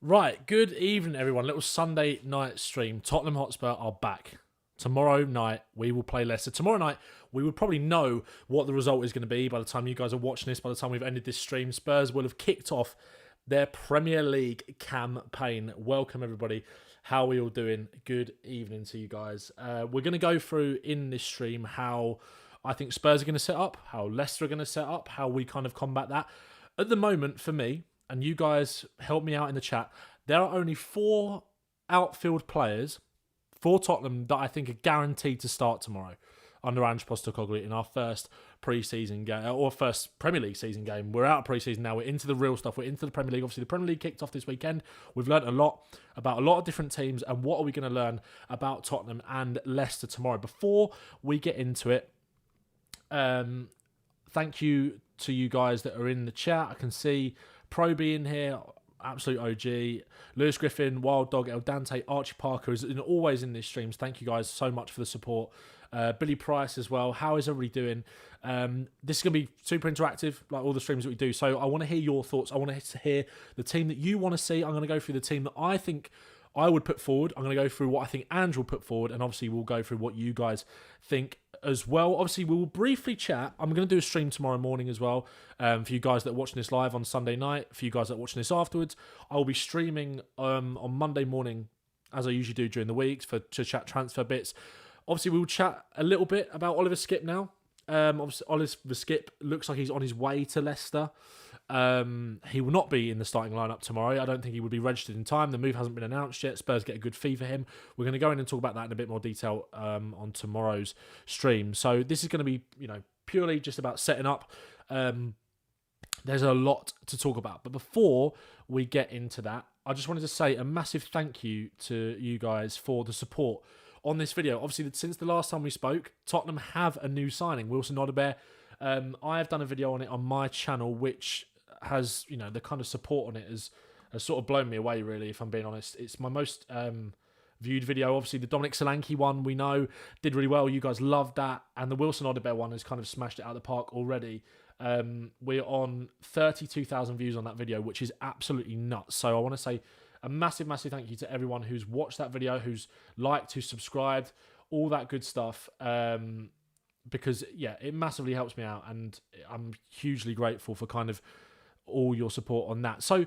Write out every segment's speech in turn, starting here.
Right, good evening, everyone. Little Sunday night stream. Tottenham Hotspur are back. Tomorrow night, we will play Leicester. Tomorrow night, we would probably know what the result is going to be by the time you guys are watching this, by the time we've ended this stream. Spurs will have kicked off their Premier League campaign. Welcome, everybody. How are we all doing? Good evening to you guys. We're going to go through in this stream how I think Spurs are going to set up, how Leicester are going to set up, how we kind of combat that. At the moment, for me, and you guys help me out in the chat, there are only 4 outfield players for Tottenham that I think are guaranteed to start tomorrow under Ange Postecoglou in our first pre-season game, or first Premier League season game. We're out of pre-season now. We're into the real stuff. We're into the Premier League. Obviously, the Premier League kicked off this weekend. We've learned a lot about a lot of different teams, and what are we going to learn about Tottenham and Leicester tomorrow? Before we get into it, thank you to you guys that are in the chat. I can see Proby in here, absolute OG. Lewis Griffin, Wild Dog, El Dante, Archie Parker is always in these streams. Thank you guys so much for the support. Billy Price as well. How is everybody doing? This is going to be super interactive, like all the streams that we do. So I want to hear your thoughts. I want to hear the team that you want to see. I'm going to go through the team that I think I would put forward. I'm going to go through what I think Ange will put forward, and obviously we'll go through what you guys think as well. Obviously, we will briefly chat. I'm going to do a stream tomorrow morning as well. For you guys that are watching this live on Sunday night, for you guys that are watching this afterwards, I will be streaming on Monday morning, as I usually do during the weeks, to chat transfer bits. Obviously, we will chat a little bit about Oliver Skipp now. Obviously, Oliver Skipp looks like he's on his way to Leicester. He will not be in the starting lineup tomorrow. I don't think he would be registered in time. The move hasn't been announced yet. Spurs get a good fee for him. We're going to go in and talk about that in a bit more detail on tomorrow's stream. So this is going to be, purely just about setting up. There's a lot to talk about. But before we get into that, I just wanted to say a massive thank you to you guys for the support on this video. Obviously, since the last time we spoke, Tottenham have a new signing, Wilson Odobert. I have done a video on it on my channel, which has, the kind of support on it has sort of blown me away, really, if I'm being honest. It's my most viewed video. Obviously, the Dominic Solanke one, we know, did really well. You guys loved that. And the Wilson Odobert one has kind of smashed it out of the park already. We're on 32,000 views on that video, which is absolutely nuts. So I want to say a massive, massive thank you to everyone who's watched that video, who's liked, who's subscribed, all that good stuff. Because, it massively helps me out, and I'm hugely grateful for kind of all your support on that. So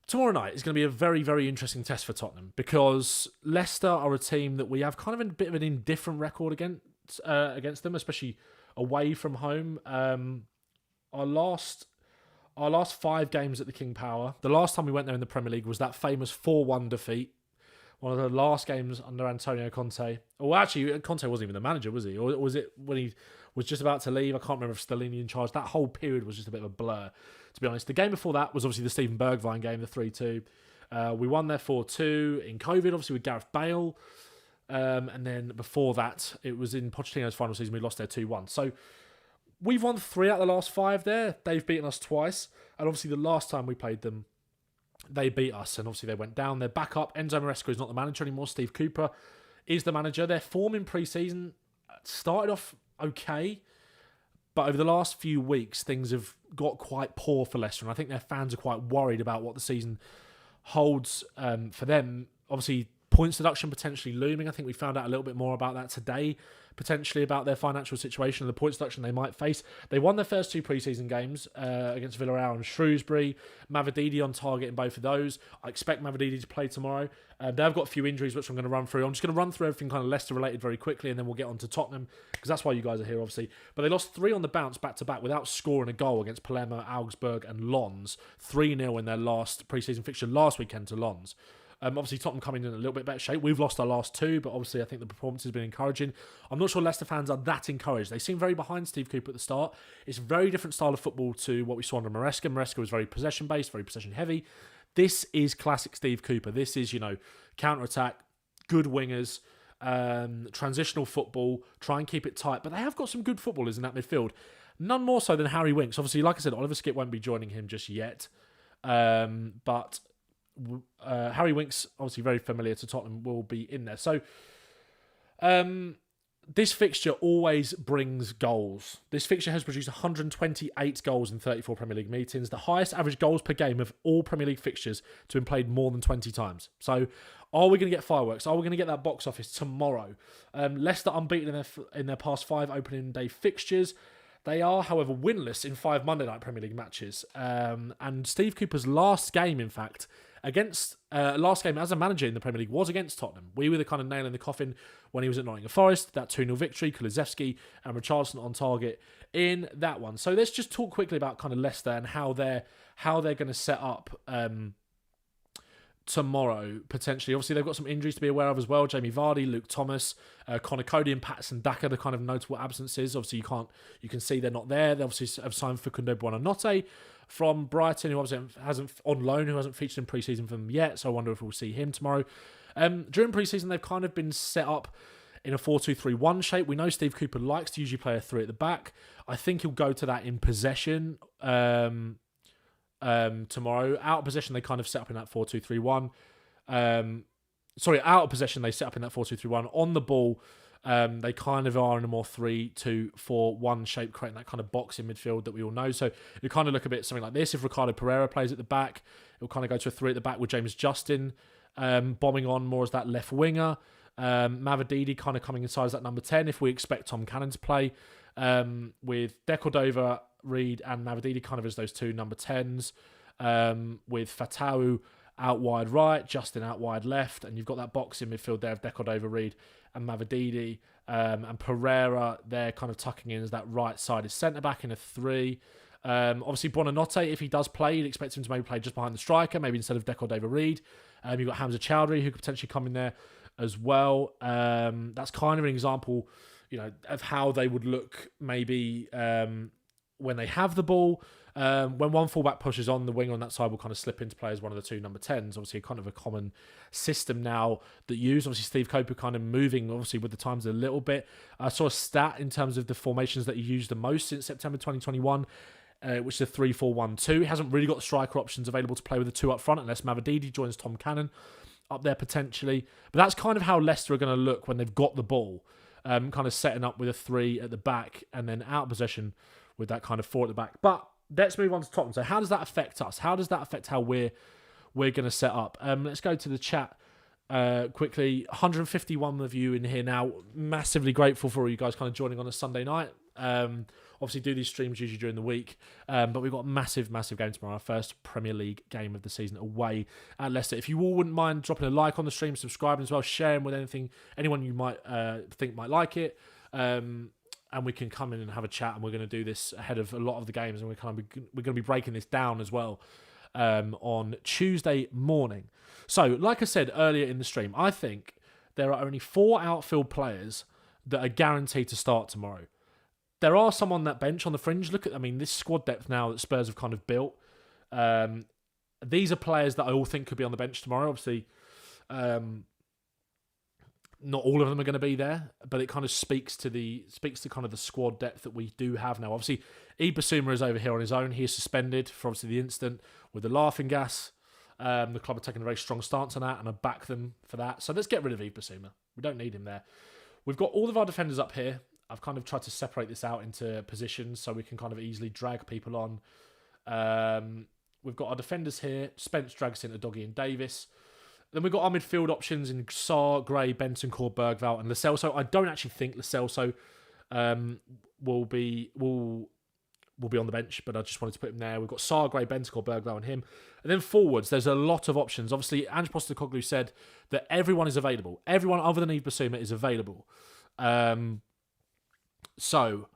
tomorrow night is going to be a very, very interesting test for Tottenham, because Leicester are a team that we have kind of a bit of an indifferent record against them, especially away from home. Our last 5 games at the King Power, the last time we went there in the Premier League was that famous 4-1 defeat. One of the last games under Antonio Conte. Well, actually, Conte wasn't even the manager, was he? Or was it when he was just about to leave? I can't remember if Stellini in charge. That whole period was just a bit of a blur, to be honest. The game before that was obviously the Steven Bergwijn game, the 3-2. We won there 4-2 in COVID, obviously with Gareth Bale. And then before that, it was in Pochettino's final season. We lost there 2-1. So we've won 3 out of the last 5 there. They've beaten us twice. And obviously the last time we played them, they beat us, and obviously they went down. They're back up. Enzo Maresca is not the manager anymore. Steve Cooper is the manager. Their form in pre-season started off okay, but over the last few weeks, things have got quite poor for Leicester, and I think their fans are quite worried about what the season holds for them. Obviously, points deduction potentially looming. I think we found out a little bit more about that today, potentially about their financial situation and the points deduction they might face. They won their first 2 pre-season games against Villarreal and Shrewsbury. Mavididi on target in both of those. I expect Mavididi to play tomorrow. They've got a few injuries, which I'm going to run through. I'm just going to run through everything kind of Leicester related very quickly, and then we'll get on to Tottenham, because that's why you guys are here, obviously. But they lost 3 on the bounce back-to-back without scoring a goal against Palermo, Augsburg and Lens. 3-0 in their last pre-season fixture last weekend to Lens. Obviously, Tottenham coming in a little bit better shape. We've lost our last 2, but obviously I think the performance has been encouraging. I'm not sure Leicester fans are that encouraged. They seem very behind Steve Cooper at the start. It's a very different style of football to what we saw under Maresca. Maresca was very possession-based, very possession-heavy. This is classic Steve Cooper. This is, counter-attack, good wingers, transitional football, try and keep it tight. But they have got some good footballers in that midfield. None more so than Harry Winks. Obviously, like I said, Oliver Skipp won't be joining him just yet. But Harry Winks, obviously very familiar to Tottenham, will be in there. So this fixture always brings goals. This fixture has produced 128 goals in 34 Premier League meetings, the highest average goals per game of all Premier League fixtures to have been played more than 20 times. So, are we going to get fireworks? Are we going to get that box office tomorrow? Leicester unbeaten in their past 5 opening day fixtures. They are, however, winless in 5 Monday night Premier League matches. And Steve Cooper's last game, in fact, last game as a manager in the Premier League was against Tottenham. We were the kind of nail in the coffin when he was at Nottingham Forest. That 2-0 victory, Kulusevski and Richarlison on target in that one. So let's just talk quickly about kind of Leicester and how they're going to set up tomorrow, potentially. Obviously, they've got some injuries to be aware of as well. Jamie Vardy, Luke Thomas, Connor Cody and Patson Daka, the kind of notable absences. Obviously, you can see they're not there. They obviously have signed Facundo Buonanotte from Brighton, who obviously hasn't on loan, who hasn't featured in pre-season for them yet. So I wonder if we'll see him tomorrow. During pre-season, they've kind of been set up in a 4-2-3-1 shape. We know Steve Cooper likes to usually play a 3 at the back. I think he'll go to that in possession tomorrow. Out of possession, they kind of set up in that 4-2-3-1. Out of possession, they set up in that 4-2-3-1. On the ball, they kind of are in a more 3-2-4-1 shape, creating that kind of box in midfield that we all know. So you kind of look a bit something like this. If Ricardo Pereira plays at the back, it'll kind of go to a 3 at the back with James Justin bombing on more as that left winger. Mavididi kind of coming inside as that number 10 if we expect Tom Cannon to play, with Decordova, Reed and Mavididi kind of as those 2 number 10s, with Fatau out wide right, Justin out wide left, and you've got that box in midfield there of Decordova, Reed and Mavididi, and Pereira there kind of tucking in as that right-sided centre-back in a 3. Obviously, Buonanotte, if he does play, you'd expect him to maybe play just behind the striker, maybe instead of Decordova, Reed. You've got Hamza Chowdhury, who could potentially come in there as well. That's kind of an example, of how they would look maybe when they have the ball. When one fullback pushes on, the winger on that side will kind of slip into play as one of the 2 number 10s. Obviously, kind of a common system now that used. Obviously, Steve Cooper kind of moving, obviously, with the times a little bit. I saw a stat in terms of the formations that he used the most since September 2021, which is a 3-4-1-2. He hasn't really got the striker options available to play with the 2 up front, unless Mavididi joins Tom Cannon up there potentially. But that's kind of how Leicester are going to look when they've got the ball, kind of setting up with a 3 at the back and then out of possession with that kind of 4 at the back. But let's move on to Tottenham. So how does that affect us? How does that affect how we're going to set up? Let's go to the chat quickly. 151 of you in here now. Massively grateful for all you guys kind of joining on a Sunday night. Obviously do these streams usually during the week, but we've got a massive game tomorrow, our first Premier League game of the season away at Leicester. If you all wouldn't mind dropping a like on the stream, subscribing as well, sharing with anyone you might think might like it, and we can come in and have a chat, and we're going to do this ahead of a lot of the games, and we're going to be breaking this down as well on Tuesday morning. So, like I said earlier in the stream, I think there are only 4 outfield players that are guaranteed to start tomorrow. There are some on that bench on the fringe. This squad depth now that Spurs have kind of built. These are players that I all think could be on the bench tomorrow. Obviously, not all of them are going to be there, but it kind of speaks to kind of the squad depth that we do have now. Obviously, Ibasuma is over here on his own. He is suspended for obviously the incident with the laughing gas. The club are taking a very strong stance on that, and I back them for that. So let's get rid of Ibasuma. We don't need him there. We've got all of our defenders up here. I've kind of tried to separate this out into positions so we can kind of easily drag people on. We've got our defenders here. Spence drags into Doggy and Davis. Then we've got our midfield options in Sarr, Gray, Bentancur, Bergvall, and Lo Celso. I don't actually think Lo Celso will be on the bench, but I just wanted to put him there. We've got Sarr, Gray, Bentancur, Bergvall, and him. And then forwards, there's a lot of options. Obviously, Ange Postecoglou said that everyone is available. Everyone other than Ibasuma is available. So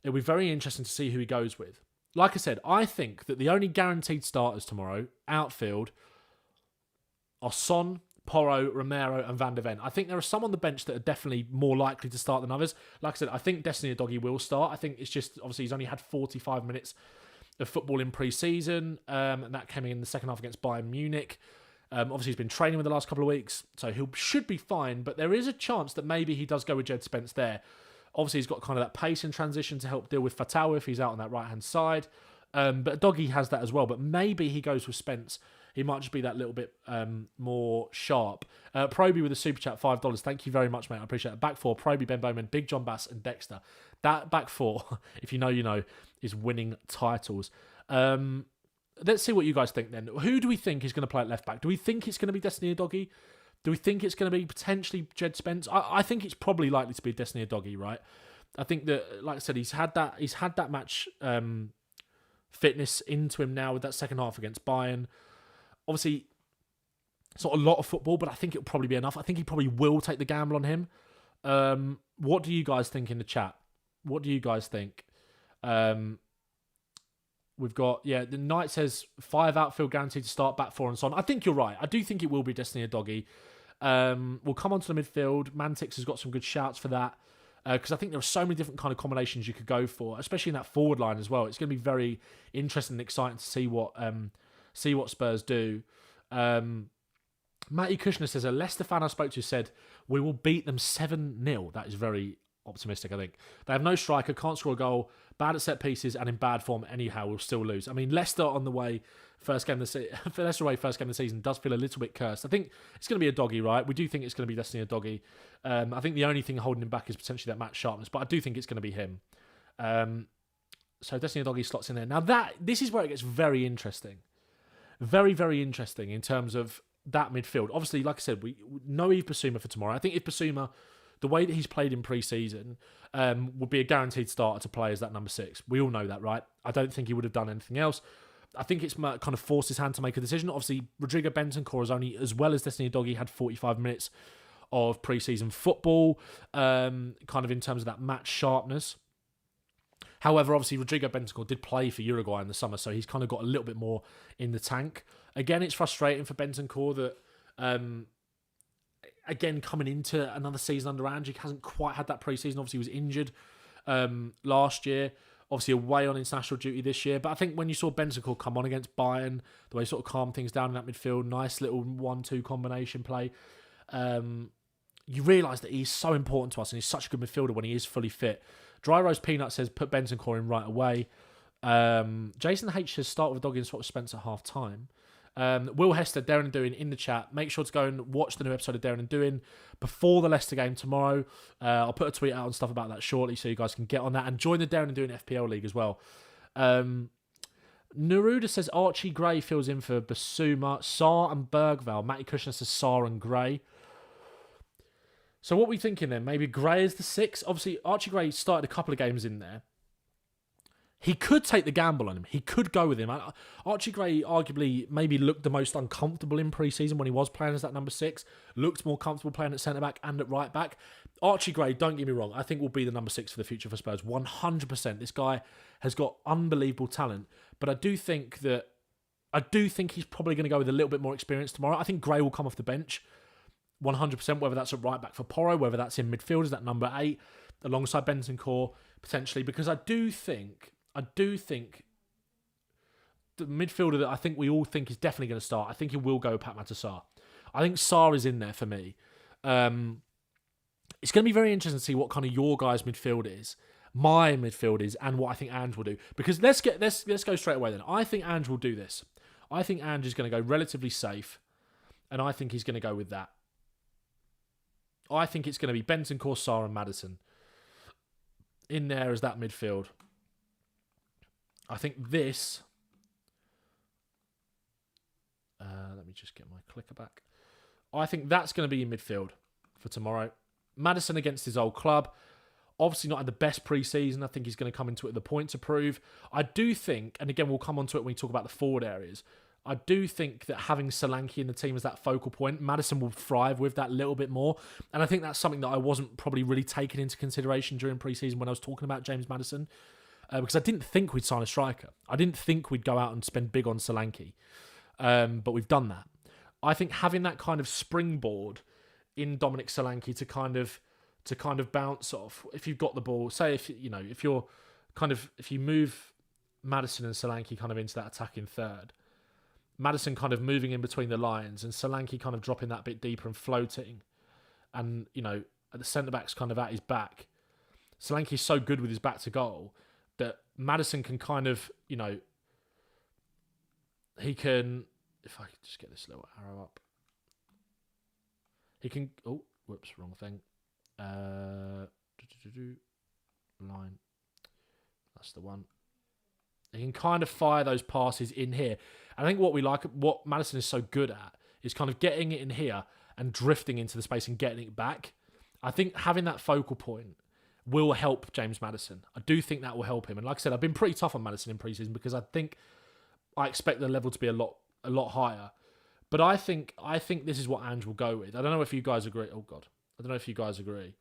it'll be very interesting to see who he goes with. Like I said, I think that the only guaranteed starters tomorrow, outfield, are Son, Porro, Romero, and Van de Ven. I think there are some on the bench that are definitely more likely to start than others. Like I said, I think Destiny Udogie will start. I think it's just, obviously, he's only had 45 minutes of football in pre-season, and that came in the second half against Bayern Munich. Obviously, he's been training with the last couple of weeks, so he should be fine, but there is a chance that maybe he does go with Jed Spence there. Obviously, he's got kind of that pace in transition to help deal with Fatau if he's out on that right-hand side. But Doggy has that as well. But maybe he goes with Spence he might just be that little bit more sharp. Proby with a super chat, $5. Thank you very much, mate. I appreciate it. Back four, Proby, Ben Bowman, Big John Bass, and Dexter. That back four, if you know, you know, is winning titles. Let's see what you guys think then. Who do we think is going to play at left back? Do we think it's going to be Destiny Udogie? Do we think it's going to be potentially Jed Spence? I think it's probably likely to be Destiny Udogie, right? I think that, like I said, he's had that match fitness into him now with that second half against Bayern. Obviously, it's not a lot of football, but I think it'll probably be enough. I think he probably will take the gamble on him. What do you guys think in the chat? What do you guys think? We've got, the Knight says 5 outfield guaranteed to start, back 4 and so on. I think you're right. I do think it will be Destiny Udogie. We'll come on to the midfield. Mantix has got some good shouts for that. Because I think there are so many different kind of combinations you could go for, especially in that forward line as well. It's going to be very interesting and exciting to see what Spurs do. Matty Kushner says, a Leicester fan I spoke to said, we will beat them 7-0. That is very optimistic, I think. They have no striker, can't score a goal, bad at set pieces, and in bad form anyhow, will still lose. I mean, Leicester on the way, first game of the season does feel a little bit cursed. I think it's going to be Udogie, right? We do think it's going to be Destiny Udogie. I think the only thing holding him back is potentially that match sharpness, but I do think it's going to be him. So Destiny Udogie slots in there. Now this is where it gets very interesting. Very, very interesting in terms of that midfield. Obviously, like I said, we know Yves Bissouma for tomorrow. I think if Bissouma, the way that he's played in pre-season, would be a guaranteed starter to play as that number 6. We all know that, right? I don't think he would have done anything else. I think it's kind of forced his hand to make a decision. Obviously, Rodrigo Bentancur has only, as well as Destiny Udogie, had 45 minutes of pre-season football, kind of in terms of that match sharpness. However, obviously, Rodrigo Bentancur did play for Uruguay in the summer, so he's kind of got a little bit more in the tank. Again, it's frustrating for Bentancur that, again, coming into another season under Ange, he hasn't quite had that pre-season. Obviously, he was injured last year. Obviously, away on international duty this year. But I think when you saw Bentancur come on against Bayern, the way he sort of calmed things down in that midfield, nice little 1-2 combination play, you realise that he's so important to us and he's such a good midfielder when he is fully fit. Dry Roast Peanut says, put Bentancur in right away. Jason H says, start with Udogie and swap with Spence at half time. Will Hester, Darren and Doing in the chat. Make sure to go and watch the new episode of Darren and Doing before the Leicester game tomorrow. I'll put a tweet out and stuff about that shortly so you guys can get on that and join the Darren and Doing FPL League as well. Neruda says Archie Gray fills in for Bissouma, Sarr and Bergvall. Matty Kushner says Sarr and Gray. So what are we thinking then? Maybe Gray is the 6. Obviously, Archie Gray started a couple of games in there. He could take the gamble on him. He could go with him. Archie Gray arguably maybe looked the most uncomfortable in pre-season when he was playing as that number 6. Looked more comfortable playing at centre-back and at right-back. Archie Gray, don't get me wrong, I think will be the number 6 for the future for Spurs. 100%. This guy has got unbelievable talent. But I do think he's probably going to go with a little bit more experience tomorrow. I think Gray will come off the bench. 100%, whether that's at right-back for Porro, whether that's in midfield as that number 8, alongside Bentancur, potentially. Because I do think the midfielder that I think we all think is definitely going to start, I think he will go with Pat Sarr. I think Sarr is in there for me. It's going to be very interesting to see what kind of your guys' midfield is, my midfield is, and what I think Ange will do. Because let's go straight away then. I think Ange will do this. I think Ange is going to go relatively safe, and I think he's going to go with that. I think it's going to be Bentancur, Sarr, and Maddison in there as that midfield. I think this... let me just get my clicker back. I think that's going to be in midfield for tomorrow. Maddison against his old club. Obviously not had the best pre-season. I think he's going to come into it with the point to prove. I do think, and again, we'll come on to it when we talk about the forward areas, I do think that having Solanke in the team as that focal point, Maddison will thrive with that little bit more. And I think that's something that I wasn't probably really taking into consideration during pre-season when I was talking about James Maddison. Because I didn't think we'd sign a striker. I didn't think we'd go out and spend big on Solanke. But we've done that. I think having that kind of springboard in Dominic Solanke to kind of bounce off, if you've got the ball, say if you move Maddison and Solanke kind of into that attacking third, Maddison kind of moving in between the lines and Solanke kind of dropping that bit deeper and floating, and the centre back's kind of at his back. Solanke's so good with his back to goal that Maddison can kind of, he can if I could just get this little arrow up. He can... Oh, whoops, wrong thing. Line. That's the one. He can kind of fire those passes in here. I think what Maddison is so good at is kind of getting it in here and drifting into the space and getting it back. I think having that focal point will help James Maddison. I do think that will help him. And like I said, I've been pretty tough on Maddison in pre-season because I expect the level to be a lot higher. But I think this is what Ange will go with. I don't know if you guys agree. Oh God, I don't know if you guys agree.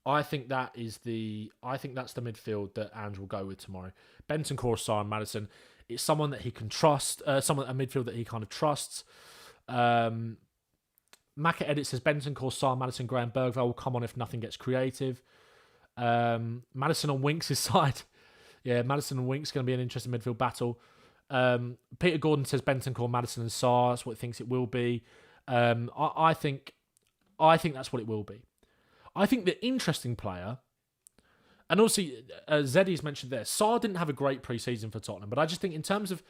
I think that's the midfield that Ange will go with tomorrow. Bentancur, Sarr, and Maddison. It's someone that he can trust. A midfield that he kind of trusts. Maka Edit says Bentancur, Sarr, Maddison, Graham, Bergvall will come on if nothing gets creative. Maddison on Winks' side. Yeah, Maddison and Winks going to be an interesting midfield battle. Peter Gordon says Bentancur, Maddison, and Sarr. That's what he thinks it will be. I think that's what it will be. I think the interesting player, and obviously Zeddy's mentioned there, Sarr didn't have a great pre-season for Tottenham, but I just think in terms of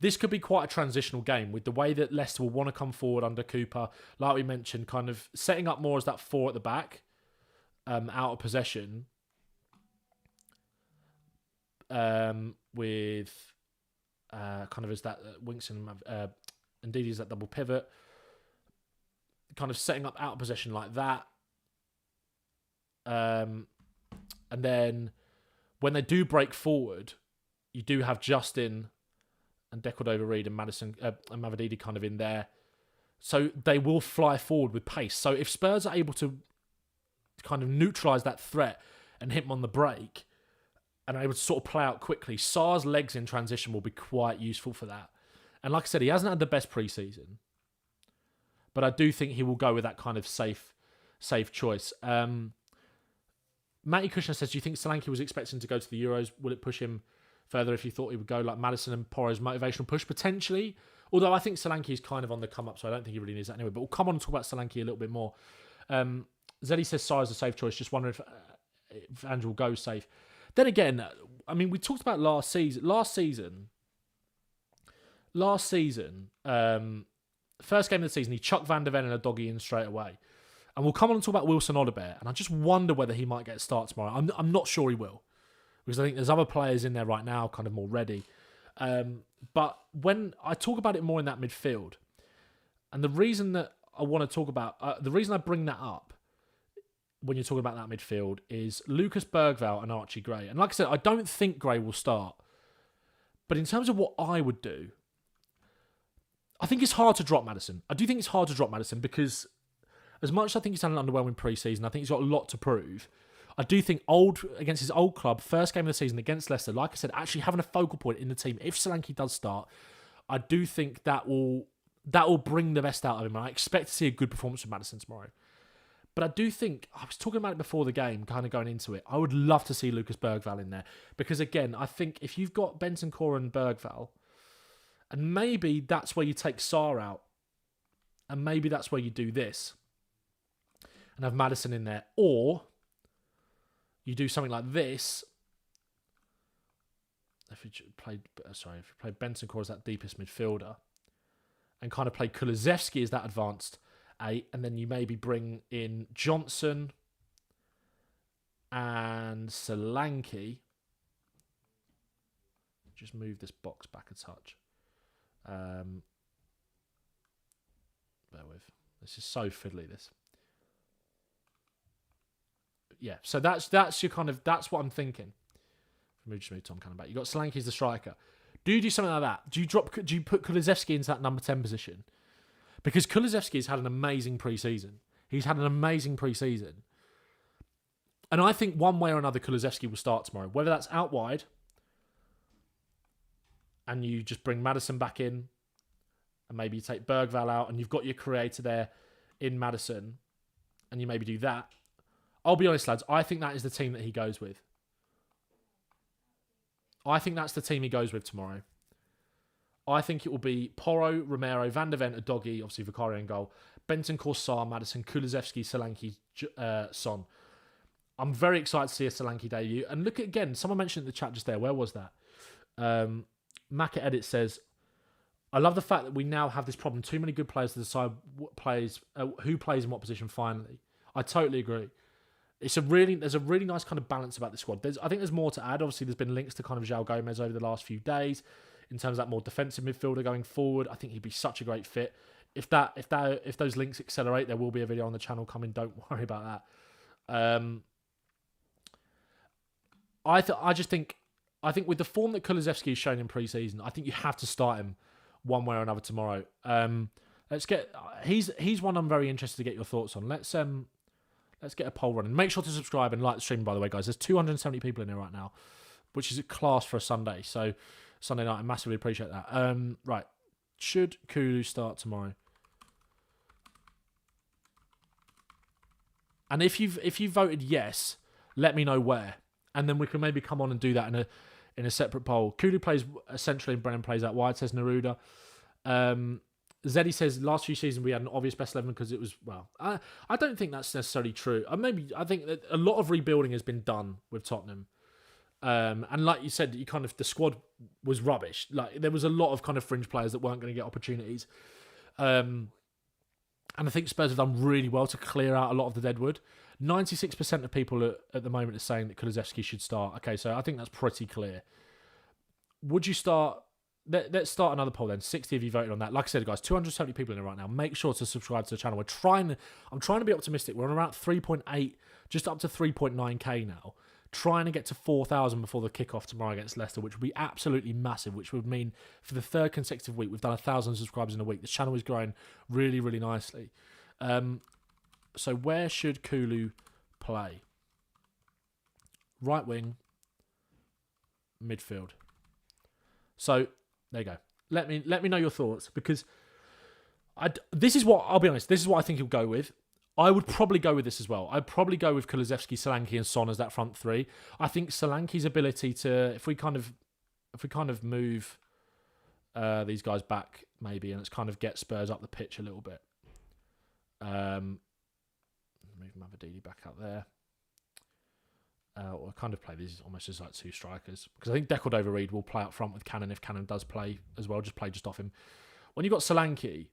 this could be quite a transitional game with the way that Leicester will want to come forward under Cooper, like we mentioned, kind of setting up more as that 4 at the back, out of possession, with kind of as that Winks and Ndidi as that double pivot, kind of setting up out of possession like that. And then when they do break forward, you do have Justin and Decordova-Reid and Maddison and Mavididi kind of in there. So they will fly forward with pace. So if Spurs are able to kind of neutralise that threat and hit them on the break and are able to sort of play out quickly, Sarr's legs in transition will be quite useful for that. And like I said, he hasn't had the best pre-season, but I do think he will go with that kind of safe choice. Matty Kushner says, do you think Solanke was expecting to go to the Euros? Will it push him further if you thought he would go like Maddison and Porro's motivational push? Potentially. Although I think Solanke is kind of on the come up, so I don't think he really needs that anyway. But we'll come on and talk about Solanke a little bit more. Zeddy says Sarr is a safe choice. Just wondering if Andrew will go safe. Then again, I mean, we talked about last season, first game of the season, he chucked Van der Ven and a doggy in straight away. And we'll come on and talk about Wilson Odobert, and I just wonder whether he might get a start tomorrow. I'm not sure he will, because I think there's other players in there right now kind of more ready. But when I talk about it more in that midfield, and the reason that I want to talk about, the reason I bring that up when you're talking about that midfield is Lucas Bergvall and Archie Gray. And like I said, I don't think Gray will start. But in terms of what I would do, I think it's hard to drop Maddison. I do think it's hard to drop Maddison because as much as I think he's had an underwhelming pre-season, I think he's got a lot to prove. I do think against his old club, first game of the season against Leicester, like I said, actually having a focal point in the team, if Solanke does start, I do think that will bring the best out of him. And I expect to see a good performance from Maddison tomorrow. But I do think, I was talking about it before the game, kind of going into it, I would love to see Lucas Bergvall in there. Because again, I think if you've got Bentancur and Bergvall, and maybe that's where you take Sarr out, and maybe that's where you do this, and have Maddison in there. Or you do something like this. If you played Bentancur as that deepest midfielder and kind of play Kulusevski as that advanced 8, and then you maybe bring in Johnson and Solanke. Just move this box back a touch. Bear with. This is so fiddly, this. Yeah, so that's your kind of, that's what I'm thinking. Just move Tom Cannon back. You got Solanke as the striker. Do you do something like that? Do you put Kulusevski into that number 10 position? Because Kulusevski has had an amazing pre-season. He's had an amazing pre-season. And I think one way or another Kulusevski will start tomorrow. Whether that's out wide and you just bring Maddison back in and maybe you take Bergvall out and you've got your creator there in Maddison and you maybe do that. I'll be honest, lads, I think that is the team that he goes with. I think that's the team he goes with tomorrow. I think it will be Porro, Romero, Van der Ven, Udogie, obviously Vicario in goal, Bentancur, Sarr, Maddison, Kulusevski, Solanke, Son. I'm very excited to see a Solanke debut. And look at, again, someone mentioned in the chat just there, where was that? Maka Edit says, I love the fact that we now have this problem. Too many good players to decide who plays in what position finally. I totally agree. There's a really nice kind of balance about the squad. I think there's more to add. Obviously, there's been links to kind of João Gomez over the last few days in terms of that more defensive midfielder going forward. I think he'd be such a great fit. If those links accelerate, there will be a video on the channel coming. Don't worry about that. I think with the form that Kulusevski has shown in pre-season, I think you have to start him one way or another tomorrow. He's one I'm very interested to get your thoughts on. Let's get a poll running. Make sure to subscribe and like the stream, by the way, guys. There's 270 people in here right now, which is a class for a Sunday. So Sunday night, I massively appreciate that. Right, should Kulu start tomorrow? And if you voted yes, let me know where, and then we can maybe come on and do that in a separate poll. Kulu plays centrally and Brennan plays out wide, says Neruda. Zeddy says last few seasons we had an obvious best 11 because it was, well, I don't think that's necessarily true. I think that a lot of rebuilding has been done with Tottenham. And like you said, the squad was rubbish. Like there was a lot of kind of fringe players that weren't going to get opportunities. And I think Spurs have done really well to clear out a lot of the deadwood. 96% of people at the moment are saying that Kulusevski should start. Okay, so I think that's pretty clear. Would you start? Let's start another poll then. 60 of you voted on that. Like I said, guys, 270 people in there right now. Make sure to subscribe to the channel. I'm trying to be optimistic. We're on around 3.8, just up to 3.9k now. Trying to get to 4,000 before the kickoff tomorrow against Leicester, which would be absolutely massive, which would mean for the third consecutive week, we've done 1,000 subscribers in a week. The channel is growing really, really nicely. So where should Kulu play? Right wing, midfield. So there you go. Let me know your thoughts, because this is what, I'll be honest, this is what I think he'll go with. I would probably go with this as well. I'd probably go with Kulusevski, Solanke and Son as that front three. I think Solanke's ability to, if we kind of move these guys back maybe, and it's kind of get Spurs up the pitch a little bit. Move Mavadidi back out there. Or kind of play these almost as like two strikers, because I think Decordova-Reid will play up front with Cannon if Cannon does play as well. Just play just off him. When you've got Solanke,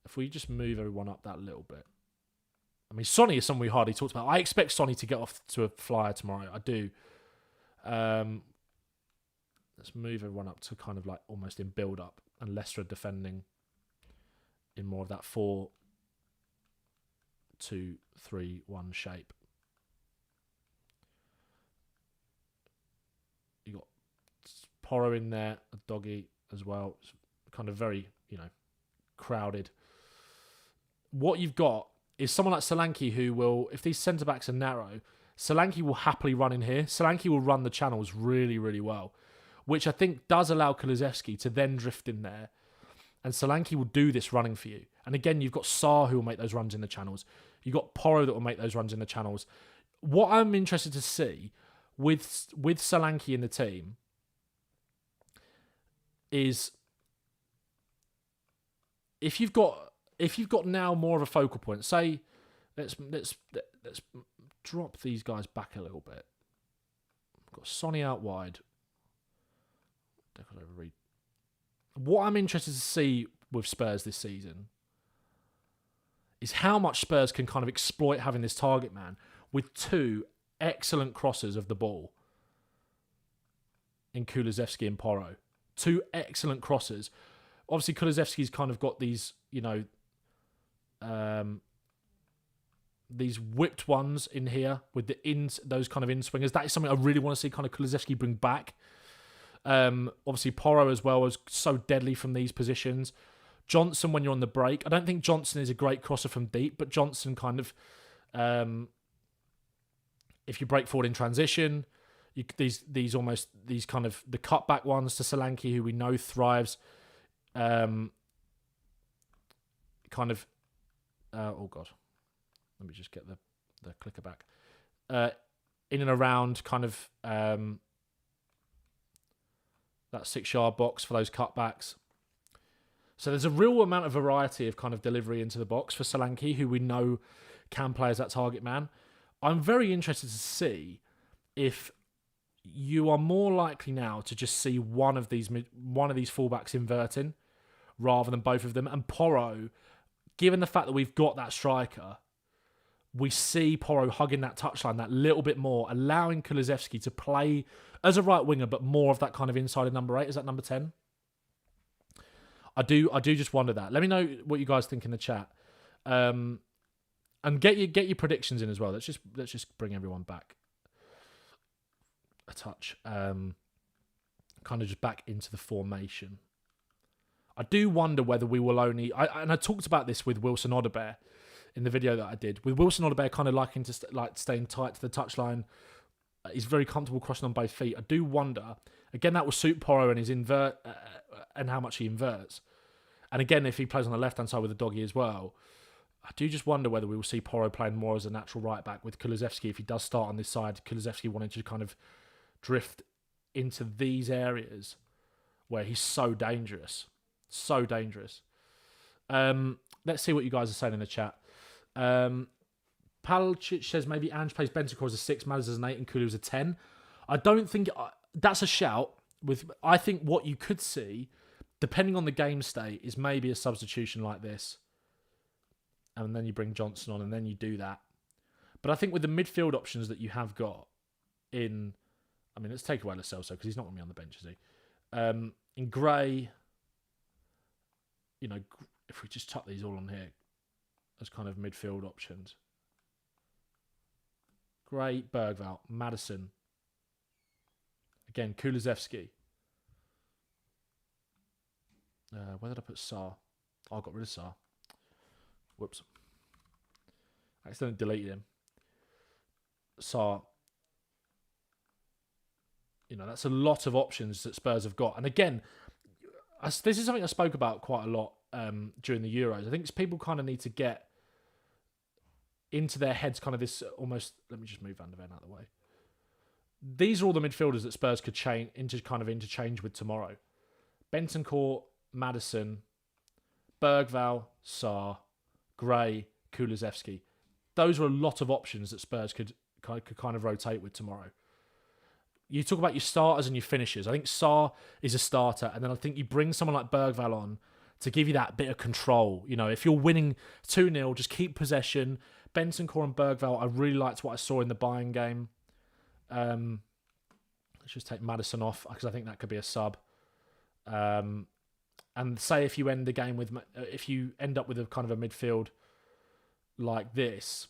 if we just move everyone up that little bit. I mean, Sonny is someone we hardly talked about. I expect Sonny to get off to a flyer tomorrow. I do. Let's move everyone up to kind of like almost in build-up, and Leicester defending in more of that 4-2-3-1 shape. You got Porro in there, a doggy as well. It's kind of very, crowded. What you've got is someone like Solanke who will, if these centre-backs are narrow, Solanke will happily run in here. Solanke will run the channels really, really well, which I think does allow Kulusevski to then drift in there. And Solanke will do this running for you. And again, you've got Sarr who will make those runs in the channels. You've got Porro that will make those runs in the channels. What I'm interested to see with Solanke in the team is if you've got now more of a focal point. Say, let's drop these guys back a little bit. We've got Sonny out wide. What I'm interested to see with Spurs this season is how much Spurs can kind of exploit having this target man with two excellent crosses of the ball in Kulusevski and Porro. Two excellent crosses. Obviously, Kulusevski's kind of got these, these whipped ones in here with those kind of in swingers. That is something I really want to see kind of Kulusevski bring back. Obviously, Porro as well is so deadly from these positions. Johnson, when you're on the break, I don't think Johnson is a great crosser from deep, but Johnson kind of, if you break forward in transition, these kind of the cutback ones to Solanke, who we know thrives, oh god, let me just get the clicker back, in and around kind of that 6-yard box for those cutbacks. So there's a real amount of variety of kind of delivery into the box for Solanke, who we know can play as that target man. I'm very interested to see if you are more likely now to just see one of these fullbacks inverting rather than both of them. And Porro, given the fact that we've got that striker, we see Porro hugging that touchline that little bit more, allowing Kulusevski to play as a right winger, but more of that kind of inside of number 8. Is that number 10? I do just wonder that. Let me know what you guys think in the chat, and get your predictions in as well. Let's just bring everyone back a touch, kind of just back into the formation. I do wonder whether we will only. I talked about this with Wilson Odobert in the video that I did. With Wilson Odobert kind of liking to staying tight to the touchline, he's very comfortable crossing on both feet. I do wonder, again, that will suit Porro and his invert and how much he inverts. And again, if he plays on the left-hand side with the doggy as well, I do just wonder whether we will see Porro playing more as a natural right-back with Kulusevski. If he does start on this side, Kulusevski wanting to kind of drift into these areas where he's so dangerous. So dangerous. Let's see what you guys are saying in the chat. Palcic says maybe Ange plays Bentancur as a 6, Madders as an 8, and Kulu as a 10. I don't think that's a shout. I think what you could see, depending on the game state, is maybe a substitution like this, and then you bring Johnson on, and then you do that. But I think with the midfield options that you have got in, I mean, let's take away Lo Celso because he's not going to be on the bench, is he? In Gray, you know, if we just tuck these all on here as kind of midfield options. Gray, Bergvall, Maddison. Again, Kulusevski. Where did I put Sarr? Oh, I got rid of Sarr. Whoops. I accidentally deleted him. Sarr. You know, that's a lot of options that Spurs have got. And again, this is something I spoke about quite a lot during the Euros. I think people kind of need to get into their heads kind of this almost... Let me just move Van der Ven out of the way. These are all the midfielders that Spurs could interchange with tomorrow. Bentancur, Maddison, Bergvall, Sarr, Gray, Kulusevski. Those are a lot of options that Spurs could kind of rotate with tomorrow. You talk about your starters and your finishers. I think Sarr is a starter, and then I think you bring someone like Bergvall on to give you that bit of control. You know, if you're winning 2-0, just keep possession. Bentancur and Bergvall, I really liked what I saw in the Bayern game. Let's just take Maddison off because I think that could be a sub. And say if you end the game with, if you end up with a kind of a midfield like this,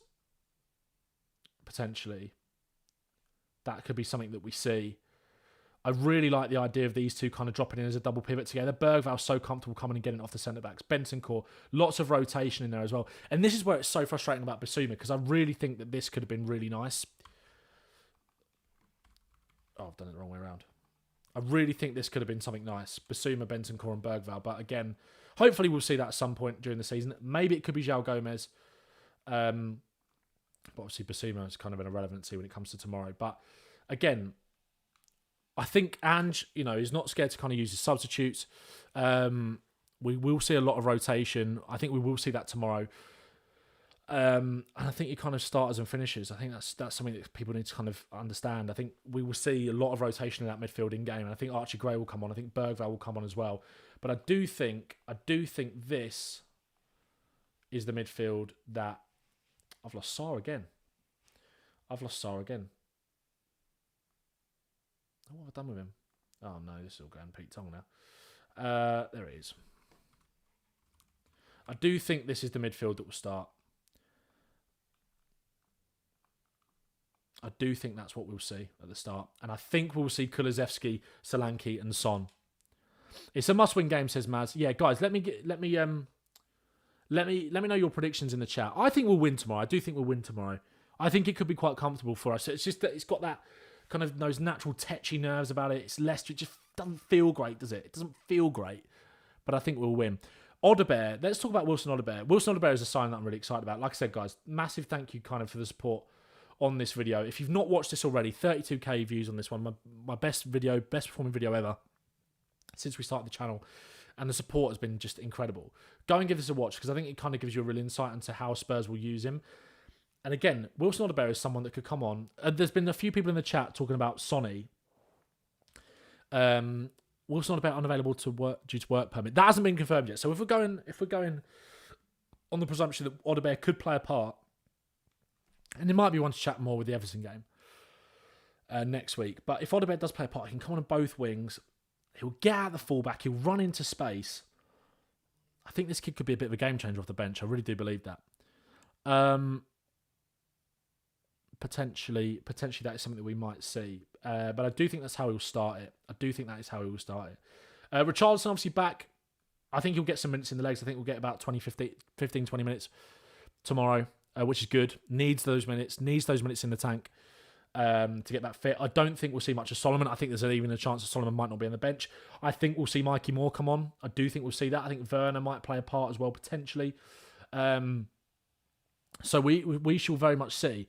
potentially, that could be something that we see. I really like the idea of these two kind of dropping in as a double pivot together. Bergvall's so comfortable coming and getting off the centre-backs. Bentancur, lots of rotation in there as well. And this is where it's so frustrating about Bissouma, because I really think that this could have been really nice. Oh, I've done it the wrong way around. I really think this could have been something nice. Bissouma, Bentancur and Bergvall. But again, hopefully we'll see that at some point during the season. Maybe it could be João Gomez. But obviously Bissouma is kind of an irrelevancy when it comes to tomorrow. But again, I think Ange, you know, is not scared to kind of use his substitutes. We will see a lot of rotation. I think we will see that tomorrow. And I think you kind of starters and finishers. I think that's something that people need to kind of understand. I think we will see a lot of rotation in that midfield in game. And I think Archie Gray will come on. I think Bergvall will come on as well. But I do think this is the midfield that I've lost Sarr again. Oh, what have I done with him? Oh no, this is all going Pete Tong now. There it is. I do think this is the midfield that will start. I do think that's what we'll see at the start. And I think we'll see Kulusevski, Solanke and Son. It's a must-win game, says Maz. Yeah, guys, let me know your predictions in the chat. I think we'll win tomorrow. I do think we'll win tomorrow. I think it could be quite comfortable for us. It's just that it's got that kind of those natural tetchy nerves about it. It's Leicester. It just doesn't feel great, does it? It doesn't feel great. But I think we'll win. Odobert. Let's talk about Wilson Odobert. Wilson Odobert is a sign that I'm really excited about. Like I said, guys, massive thank you kind of for the support on this video. If you've not watched this already, 32k views on this one. My best performing video ever since we started the channel. And the support has been just incredible. Go and give this a watch because I think it kind of gives you a real insight into how Spurs will use him. And again, Wilson Odobert is someone that could come on. There's been a few people in the chat talking about Sonny. Wilson about unavailable to work due to work permit. That hasn't been confirmed yet. So if we're going on the presumption that Odebear could play a part, and there might be one to chat more with the Everton game next week. But if Odebear does play a part, he can come on both wings. He'll get out the fullback. He'll run into space. I think this kid could be a bit of a game changer off the bench. I really do believe that. Potentially that is something that we might see. But I do think that's how he'll start it. Richarlison obviously back. I think he'll get some minutes in the legs. I think we'll get about 15, 20 minutes tomorrow, which is good. Needs those minutes in the tank to get that fit. I don't think we'll see much of Solomon. I think there's even a chance that Solomon might not be on the bench. I think we'll see Mikey Moore come on. I do think we'll see that. I think Werner might play a part as well, potentially. So we shall very much see.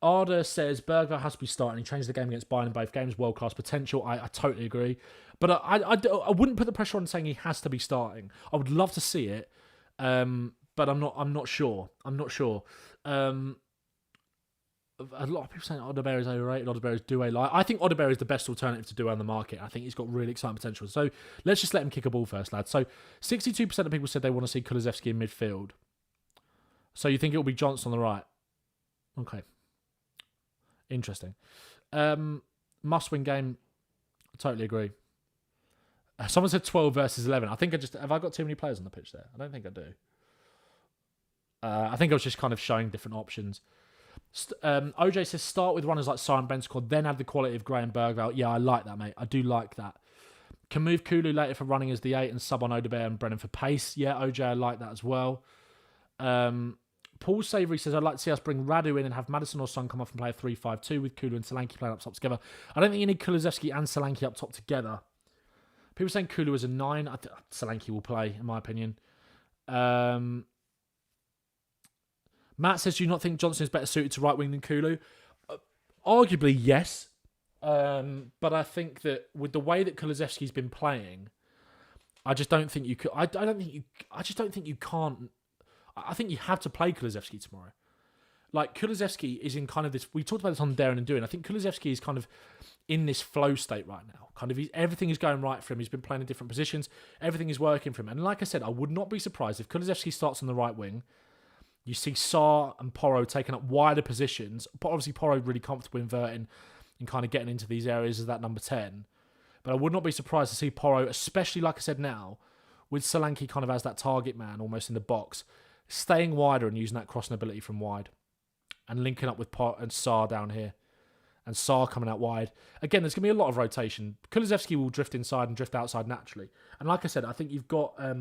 Arda says Bergvall has to be starting. He changed the game against Bayern in both games. World-class potential. I totally agree. But I wouldn't put the pressure on saying he has to be starting. I would love to see it. But I'm not sure. A lot of people saying Odebear is overrated. Odebear is Doué light. I think Odebear is the best alternative to Doué on the market. I think he's got really exciting potential. So let's just let him kick a ball first, lads. So 62% of people said they want to see Kulusevski in midfield. So you think it will be Johnson on the right? Okay. Interesting. Must-win game. I totally agree. Someone said 12 versus 11. I think have I got too many players on the pitch there? I don't think I do. I think I was just kind of showing different options. OJ says start with runners like Sarr and Bentancur, then add the quality of Gray and Bergvall. Yeah, I like that, mate. I do like that. Can move Kulu later for running as the 8 and sub on Odebear and Brennan for pace. Yeah, OJ, I like that as well. Paul Savoury says, I'd like to see us bring Radu in and have Maddison or Son come off and play a 3-5-2 with Kulu and Solanke playing up top together. I don't think you need Kulusevski and Solanke up top together. People saying Kulu is a 9. I think Solanke will play, in my opinion. Matt says, do you not think Johnson is better suited to right wing than Kulu? Arguably, yes. But I think that with the way that Kulusevski's been playing, I just don't think you could. I just don't think you can't. I think you have to play Kulusevski tomorrow. Like, Kulusevski is in kind of this... We talked about this on Daring and Doing. I think Kulusevski is kind of in this flow state right now. Kind of everything is going right for him. He's been playing in different positions. Everything is working for him. And like I said, I would not be surprised if Kulusevski starts on the right wing. You see Sarr and Porro taking up wider positions. But obviously, Porro really comfortable inverting and kind of getting into these areas as that number 10. But I would not be surprised to see Porro, especially like I said now, with Solanke kind of as that target man almost in the box, staying wider and using that crossing ability from wide. And linking up with Pot and Sarr down here. And Sarr coming out wide. Again, there's going to be a lot of rotation. Kulusevski will drift inside and drift outside naturally. And like I said, I think you've got a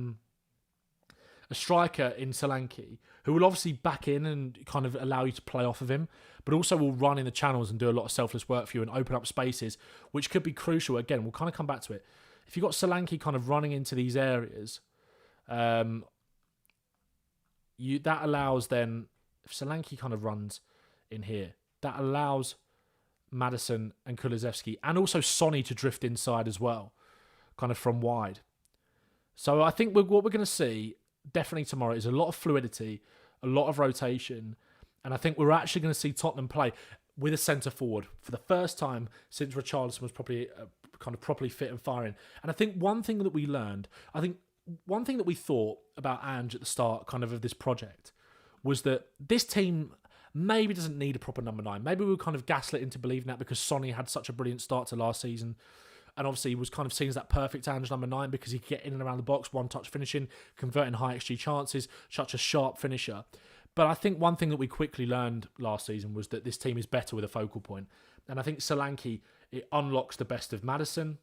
striker in Solanke who will obviously back in and kind of allow you to play off of him, but also will run in the channels and do a lot of selfless work for you and open up spaces, which could be crucial. Again, we'll kind of come back to it. If you've got Solanke kind of running into these areas, that allows then... If Solanke kind of runs in here, that allows Maddison and Kulusevski and also Sonny to drift inside as well, kind of from wide. So I think what we're going to see definitely tomorrow is a lot of fluidity, a lot of rotation, and I think we're actually going to see Tottenham play with a centre forward for the first time since Richarlison was probably kind of properly fit and firing. And I think one thing that we thought about Ange at the start kind of this project was that this team maybe doesn't need a proper number 9. Maybe we were kind of gaslit into believing that because Sonny had such a brilliant start to last season. And obviously he was kind of seen as that perfect Ange number 9 because he could get in and around the box, one-touch finishing, converting high XG chances, such a sharp finisher. But I think one thing that we quickly learned last season was that this team is better with a focal point. And I think Solanke, it unlocks the best of Maddison.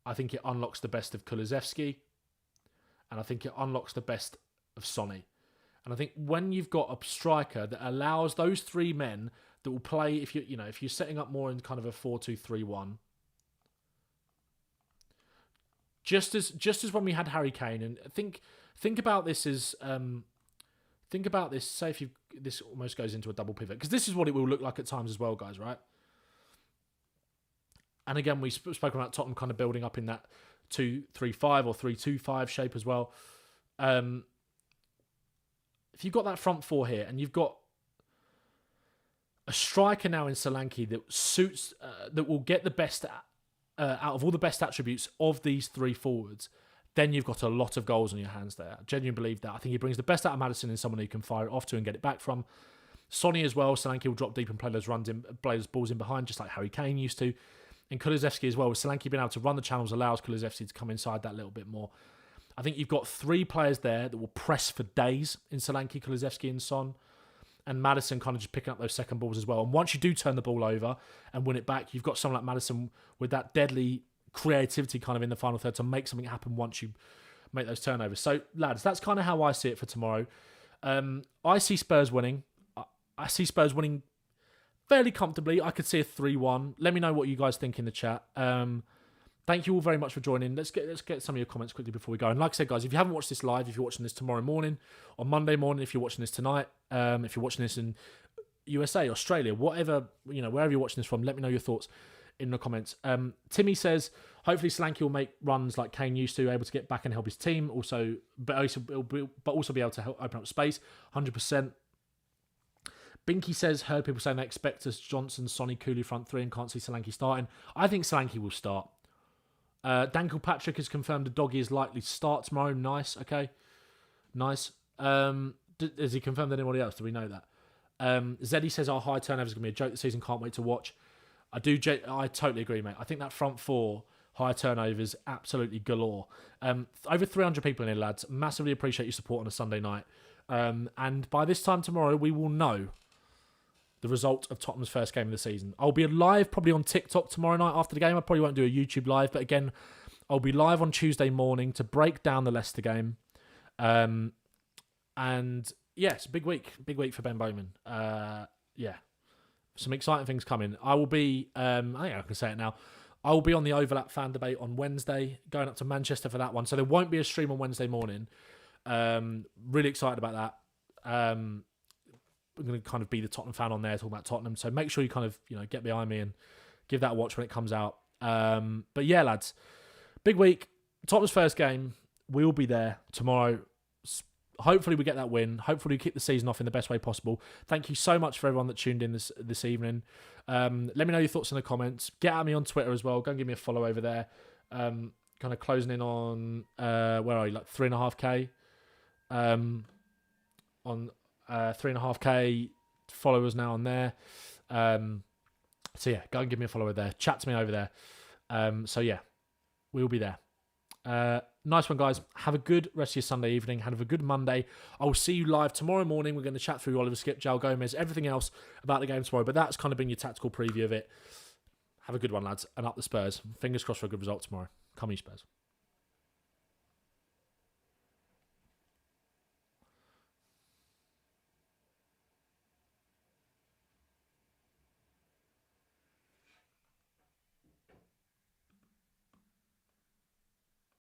I think it unlocks the best of Kulusevski. And I think it unlocks the best of Sonny. And I think when you've got a striker that allows those 3 men that will play, if you're setting up more in kind of a 4-2-3-1, just as when we had Harry Kane, and think about this as say if this almost goes into a double pivot, because this is what it will look like at times as well, guys, right? And again, we spoke about Tottenham kind of building up in that 2-3-5 or 3-2-5 shape as well. If you've got that front 4 here, and you've got a striker now in Solanke that suits, that will get the best out of all the best attributes of these three forwards, then you've got a lot of goals on your hands there. I genuinely believe that. I think he brings the best out of Maddison in someone who can fire it off to and get it back from. Sonny as well. Solanke will drop deep and play those runs in, play those balls in behind, just like Harry Kane used to. And Kulusevski as well. With Solanke being able to run the channels allows Kulusevski to come inside that little bit more. I think you've got three players there that will press for days in Solanke, Kulusevski and Son. And Maddison kind of just picking up those second balls as well. And once you do turn the ball over and win it back, you've got someone like Maddison with that deadly creativity kind of in the final third to make something happen once you make those turnovers. So, lads, that's kind of how I see it for tomorrow. I see Spurs winning. I see Spurs winning fairly comfortably. I could see a 3-1. Let me know what you guys think in the chat. Thank you all very much for joining. Let's get some of your comments quickly before we go. And like I said, guys, if you haven't watched this live, if you're watching this tomorrow morning, or Monday morning, if you're watching this tonight, if you're watching this in USA, Australia, whatever, wherever you're watching this from, let me know your thoughts in the comments. Timmy says, hopefully Solanke will make runs like Kane used to, able to get back and help his team, but also be able to help open up space, 100%. Binky says, heard people saying they expect us Johnson, Sonny, Kulu front three and can't see Solanke starting. I think Solanke will start. Dan Kilpatrick has confirmed the doggy is likely to start tomorrow. Nice, okay. Nice. Has he confirmed anybody else? Do we know that? Zeddy says our high turnovers are going to be a joke this season. Can't wait to watch. I totally agree, mate. I think that front four high turnovers absolutely galore. Over 300 people in here, lads. Massively appreciate your support on a Sunday night. And by this time tomorrow, we will know the result of Tottenham's first game of the season. I'll be live probably on TikTok tomorrow night after the game. I probably won't do a YouTube live, but again, I'll be live on Tuesday morning to break down the Leicester game. And yeah, it's a big week for Ben Bowman. Some exciting things coming. I will be, I think I can say it now, I will be on the Overlap fan debate on Wednesday, going up to Manchester for that one. So there won't be a stream on Wednesday morning. Really excited about that. I'm going to kind of be the Tottenham fan on there, talking about Tottenham. So make sure you kind of, get behind me and give that a watch when it comes out. But yeah, lads, big week. Tottenham's first game. We'll be there tomorrow. Hopefully we get that win. Hopefully we kick the season off in the best way possible. Thank you so much for everyone that tuned in this evening. Let me know your thoughts in the comments. Get at me on Twitter as well. Go and give me a follow over there. Kind of closing in on, where are you? Like 3.5k. On 3.5k followers now on there. So yeah, go and give me a follow there. Chat to me over there. So yeah, we'll be there. Nice one, guys. Have a good rest of your Sunday evening. Have a good Monday. I'll see you live tomorrow morning. We're going to chat through Oliver Skip, João Gomez, everything else about the game tomorrow. But that's kind of been your tactical preview of it. Have a good one, lads. And up the Spurs. Fingers crossed for a good result tomorrow. Come on, you Spurs.